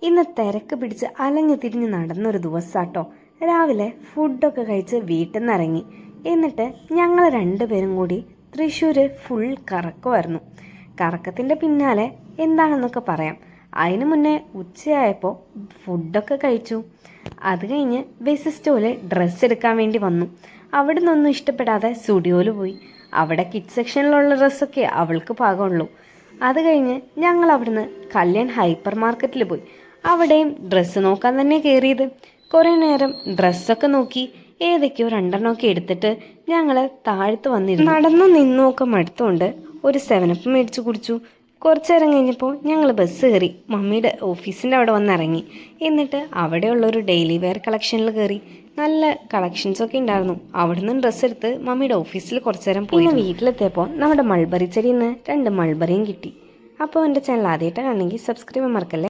ഇന്ന് തിരക്ക് പിടിച്ച് അലഞ്ഞു തിരിഞ്ഞ് നടന്നൊരു ദിവസാട്ടോ. രാവിലെ ഫുഡൊക്കെ കഴിച്ച് വീട്ടിൽ നിന്ന് ഇറങ്ങി. എന്നിട്ട് ഞങ്ങൾ രണ്ടുപേരും കൂടി തൃശ്ശൂര് ഫുൾ കറക്കമായിരുന്നു. കറക്കത്തിൻ്റെ പിന്നാലെ എന്താണെന്നൊക്കെ പറയാം. അതിന് മുന്നേ ഉച്ചയായപ്പോൾ ഫുഡൊക്കെ കഴിച്ചു. അത് കഴിഞ്ഞ് ബസ് സ്റ്റോളിൽ ഡ്രസ്സ് എടുക്കാൻ വേണ്ടി വന്നു. അവിടെ നിന്നൊന്നും ഇഷ്ടപ്പെടാതെ സ്റ്റുഡിയോയിൽ പോയി. അവിടെ കിഡ് സെക്ഷനിലുള്ള ഡ്രസ്സൊക്കെ അവൾക്ക് പാകമുള്ളൂ. അത് കഴിഞ്ഞ് ഞങ്ങൾ അവിടുന്ന് കല്യാൺ ഹൈപ്പർ മാർക്കറ്റിൽ പോയി. അവിടെയും ഡ്രസ്സ് നോക്കാൻ തന്നെ കയറിയത്. കുറേ നേരം ഡ്രസ്സൊക്കെ നോക്കി ഏതൊക്കെയോ രണ്ടെണ്ണമൊക്കെ എടുത്തിട്ട് ഞങ്ങൾ താഴത്ത് വന്നിരുന്നു. നടന്നു നിന്നുമൊക്കെ മടുത്തുകൊണ്ട് ഒരു 7up മേടിച്ച് കുടിച്ചു. കുറച്ച് നേരം കഴിഞ്ഞപ്പോൾ ഞങ്ങൾ ബസ് കയറി മമ്മിയുടെ ഓഫീസിൻ്റെ അവിടെ വന്നിറങ്ങി. എന്നിട്ട് അവിടെയുള്ളൊരു ഡെയിലി വെയർ കളക്ഷനിൽ കയറി. നല്ല കളക്ഷൻസൊക്കെ ഉണ്ടായിരുന്നു. അവിടെ നിന്ന് ഡ്രസ്സ് എടുത്ത് മമ്മിയുടെ ഓഫീസിൽ കുറച്ച് നേരം പോയി. പിന്നെ വീട്ടിലെത്തിയപ്പോൾ നമ്മുടെ മൾബറി ചെടിയിൽ നിന്ന് 2 മൾബറിയും കിട്ടി. അപ്പോൾ എൻ്റെ ചാനൽ ആദ്യമായിട്ടാണെങ്കിൽ സബ്സ്ക്രൈബ് മറക്കല്ലേ.